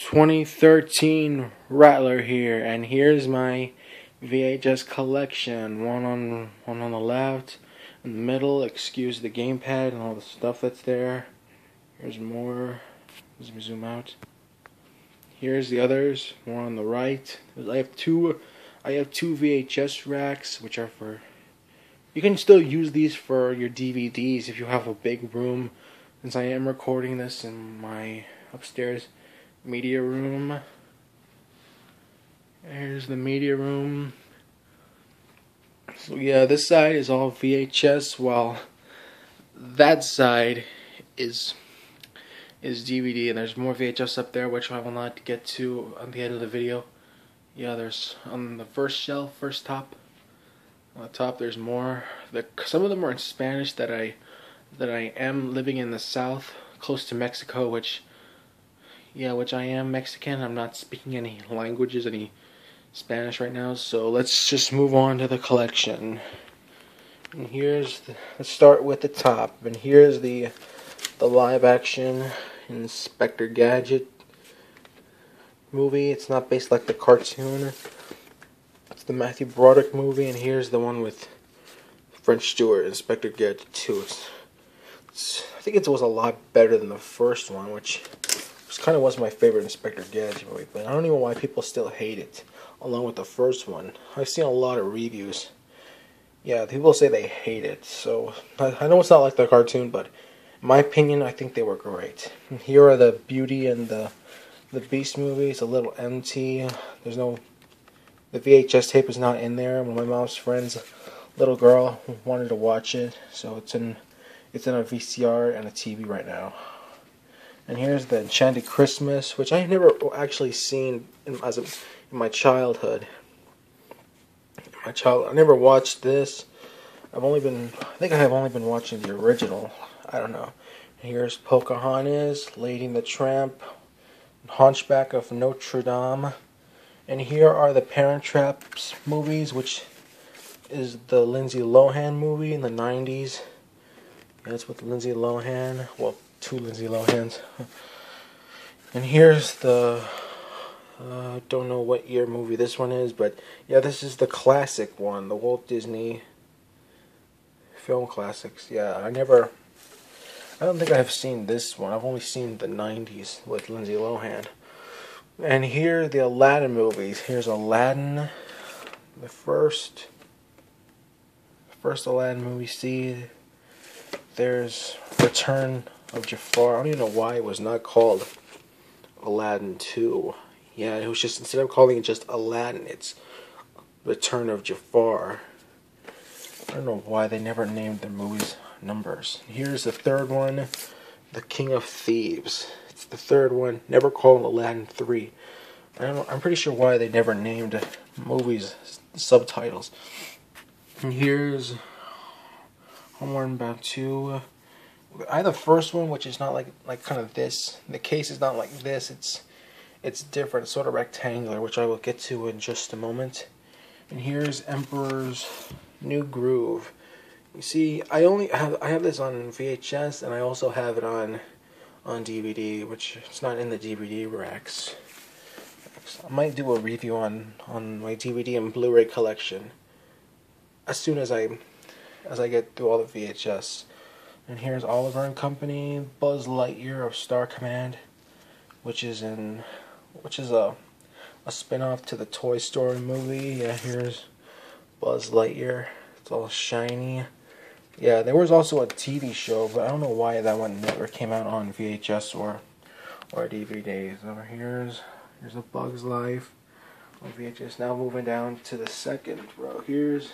2013 Rattler here, and here's my VHS collection. One on the left, in the middle. Excuse the gamepad and all the stuff that's there. Here's more. Let me zoom out. Here's the others. More on the right. I have two VHS racks, which are for. You can still use these for your DVDs if you have a big room. Since I am recording this in my upstairs media room. Here's the media room. So yeah, this side is all VHS, while that side is DVD, and there's more VHS up there, which I will not get to on the end of the video. Yeah, there's on the first shelf, top. On the top, there's more. Some of them are in Spanish that I am living in the South, close to Mexico, which I am Mexican. I'm not speaking any languages, any Spanish right now, so let's just move on to the collection. And let's start with the top, and here's the live action Inspector Gadget movie. It's not based like the cartoon. It's the Matthew Broderick movie, and here's the one with French Stewart, Inspector Gadget 2. I think it was a lot better than the first one, which kind of was my favorite Inspector Gadget movie, but I don't know why people still hate it, along with the first one. I've seen a lot of reviews. Yeah, people say they hate it, so I know it's not like the cartoon, but in my opinion, I think they were great. And here are the Beauty and the Beast movies, a little empty. The VHS tape is not in there. One of my mom's friends, little girl, wanted to watch it, so it's in a VCR and a TV right now. And here's the Enchanted Christmas, which I never actually seen in my childhood. I never watched this. I think I have only been watching the original. I don't know. And here's Pocahontas, Lady and the Tramp, Hunchback of Notre Dame. And here are the Parent Traps movies, which is the Lindsay Lohan movie in the 90s. That's with Lindsay Lohan. Well, two Lindsay Lohans. And here's the don't know what year movie this one is, but yeah, this is the classic one, the Walt Disney film classics. Yeah, I don't think I've seen this one. I've only seen the 90s with Lindsay Lohan. And here are the Aladdin movies. Here's Aladdin, the first Aladdin movie. See, there's Return of Jafar. I don't even know why it was not called Aladdin 2. Yeah, it was just, instead of calling it just Aladdin, it's Return of Jafar. I don't know why they never named their movies numbers. Here's the third one, The King of Thieves. It's the third one, never called Aladdin 3. I'm pretty sure why they never named movies subtitles. And here's Homeward Bound 2. I have the first one, which is not like kind of this. The case is not like this. It's different, sort of rectangular, which I will get to in just a moment. And here's Emperor's New Groove. You see, I have this on VHS, and I also have it on DVD, which it's not in the DVD racks. I might do a review on my DVD and Blu-ray collection as soon as I get through all the VHS. And here's Oliver and Company, Buzz Lightyear of Star Command, which is a spin-off to the Toy Story movie. Yeah, here's Buzz Lightyear. It's all shiny. Yeah, there was also a TV show, but I don't know why that one never came out on VHS or DVDs. Over here's A Bug's Life on VHS. Now moving down to the second row. Here's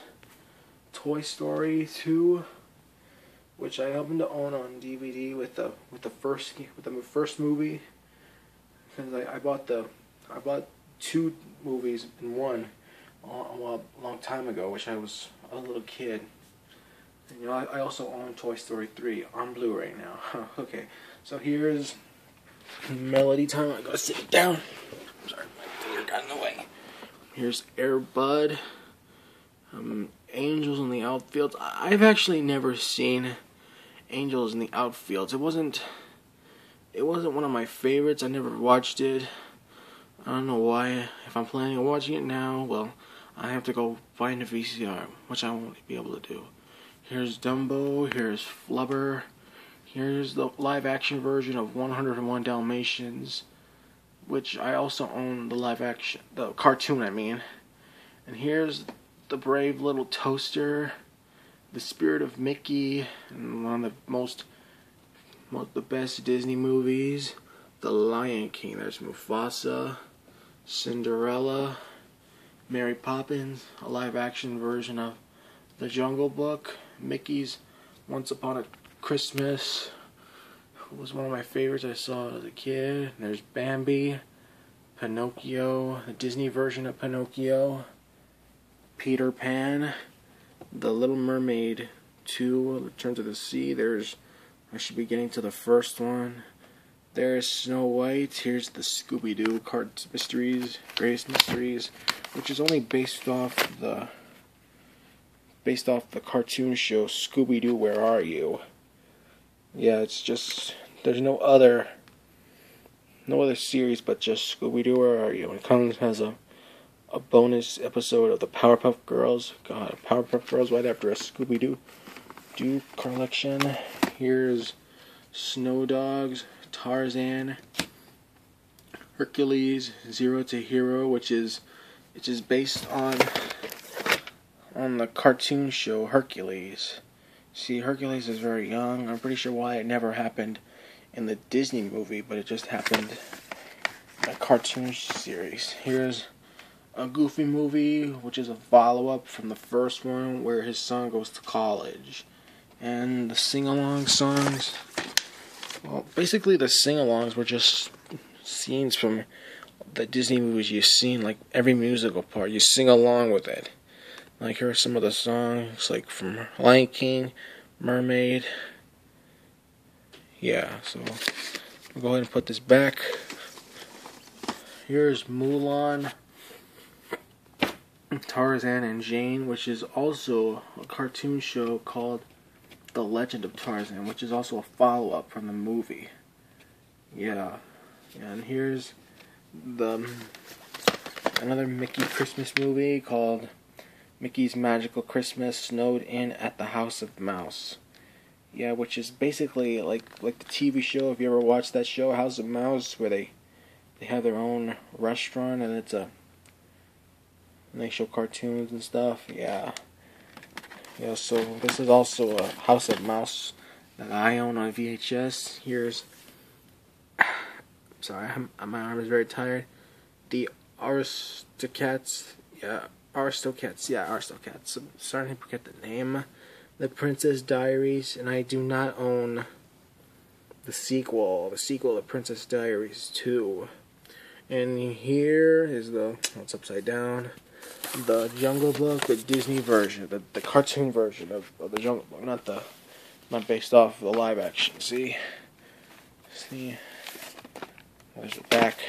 Toy Story 2, which I happen to own on DVD with the first movie, because I bought two movies in one a long time ago, which I was a little kid. And, you know, I also own Toy Story 3 on Blu-ray now. Okay, so here's Melody Time. I gotta sit it down. I'm sorry, my finger got in the way. Here's Air Bud. Angels in the Outfield. I've actually never seen Angels in the Outfield. It wasn't one of my favorites. I never watched it. I don't know why. If I'm planning on watching it now, well, I have to go find a VCR, which I won't be able to do. Here's Dumbo, here's Flubber, here's the live-action version of 101 Dalmatians, which I also own the cartoon, I mean. And here's The Brave Little Toaster, The Spirit of Mickey, and one of the best Disney movies, The Lion King. There's Mufasa, Cinderella, Mary Poppins, a live-action version of The Jungle Book, Mickey's Once Upon a Christmas was one of my favorites I saw as a kid. There's Bambi, Pinocchio, the Disney version of Pinocchio, Peter Pan, The Little Mermaid 2, Return to the Sea. I should be getting to the first one. There's Snow White. Here's the Scooby-Doo Greatest Mysteries, which is only based off the cartoon show Scooby-Doo, Where Are You? Yeah, it's just there's no other series but just Scooby-Doo, Where Are You? It has a bonus episode of the Powerpuff Girls. God, Powerpuff Girls right after a Scooby-Doo collection. Here's Snow Dogs, Tarzan, Hercules, Zero to Hero, which is based on the cartoon show Hercules. See, Hercules is very young. I'm pretty sure why it never happened in the Disney movie, but it just happened in a cartoon series. Here's a Goofy movie, which is a follow-up from the first one where his son goes to college. And the sing-along songs, well, basically the sing-alongs were just scenes from the Disney movies you've seen, like every musical part, you sing along with it. Like here are some of the songs, like from Lion King, Mermaid. Yeah, so I'll go ahead and put this back. Here's Mulan, Tarzan and Jane, which is also a cartoon show called The Legend of Tarzan, which is also a follow-up from the movie. Yeah, and here's another Mickey Christmas movie called Mickey's Magical Christmas, Snowed In at the House of Mouse. Yeah, which is basically like the TV show, if you ever watched that show, House of Mouse, where they have their own restaurant and they show cartoons and stuff. Yeah, so this is also a House of Mouse that I own on VHS. Here's, sorry, my arm is very tired. The Aristocats. I'm starting to forget the name. The Princess Diaries, and I do not own the sequel to Princess Diaries 2. And here is it's upside down, the Jungle Book, the Disney version, the cartoon version of the Jungle Book, not based off the live action. See, there's the back.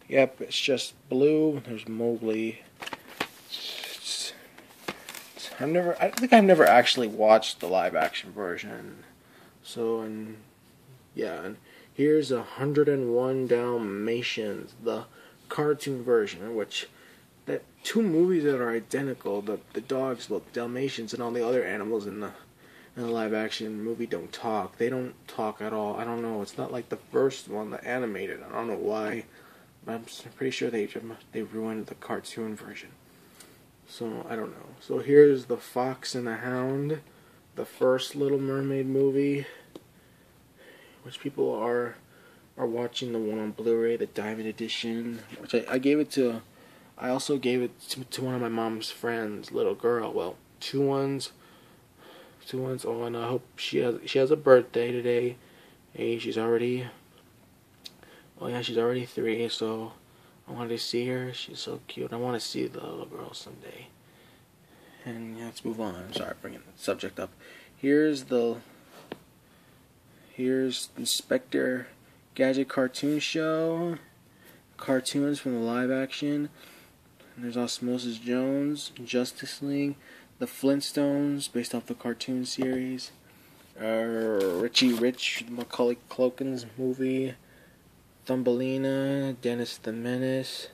Yep, it's just blue. There's Mowgli. I think I've never actually watched the live action version. So, and here's 101 Dalmatians, the cartoon version, which that two movies that are identical. The dogs, well, Dalmatians, and all the other animals in the live action movie don't talk. They don't talk at all. I don't know. It's not like the first one, the animated. I don't know why. But I'm pretty sure they ruined the cartoon version. So, I don't know. So here's The Fox and the Hound, the first Little Mermaid movie, which people are watching the one on Blu-ray, the Diamond Edition, which I also gave it to one of my mom's friends, little girl. Well, two ones. Oh, and I hope she has a birthday today. Hey, she's already 3, so I wanted to see her. She's so cute. I want to see the little girl someday. And yeah, let's move on. I'm sorry, bringing the subject up. Here's Inspector Gadget cartoon show. Cartoons from the live action. And there's Osmosis Jones, Justice League, The Flintstones, based off the cartoon series. Richie Rich, Macaulay Culkin's movie. Thumbelina, Dennis the Menace,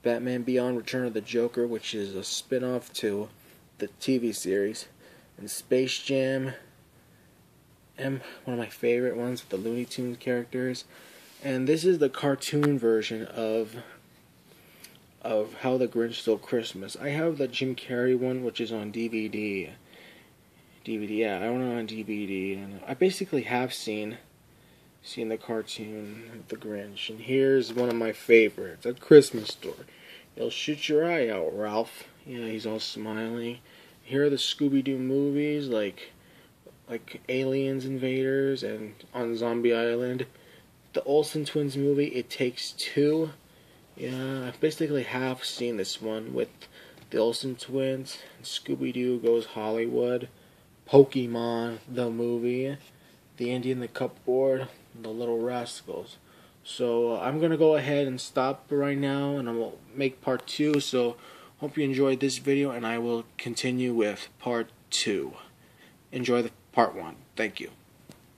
Batman Beyond Return of the Joker, which is a spin-off to the TV series, and Space Jam, one of my favorite ones with the Looney Tunes characters. And this is the cartoon version of How the Grinch Stole Christmas. I have the Jim Carrey one, which is on DVD. Yeah, I own it on DVD, and I basically have seen the cartoon of the Grinch. And here's one of my favorites, A Christmas Story. You'll shoot your eye out, Ralph. Yeah, he's all smiling. Here are the Scooby-Doo movies, like Aliens Invaders and on Zombie Island. The Olsen Twins movie, It Takes Two. Yeah, I basically have seen this one with the Olsen Twins. Scooby-Doo Goes Hollywood. Pokemon, the movie. The Andy and the Cupboard. The Little Rascals. So I'm going to go ahead and stop right now, and I will make part 2. So hope you enjoyed this video, and I will continue with part 2. Enjoy the part 1. Thank you.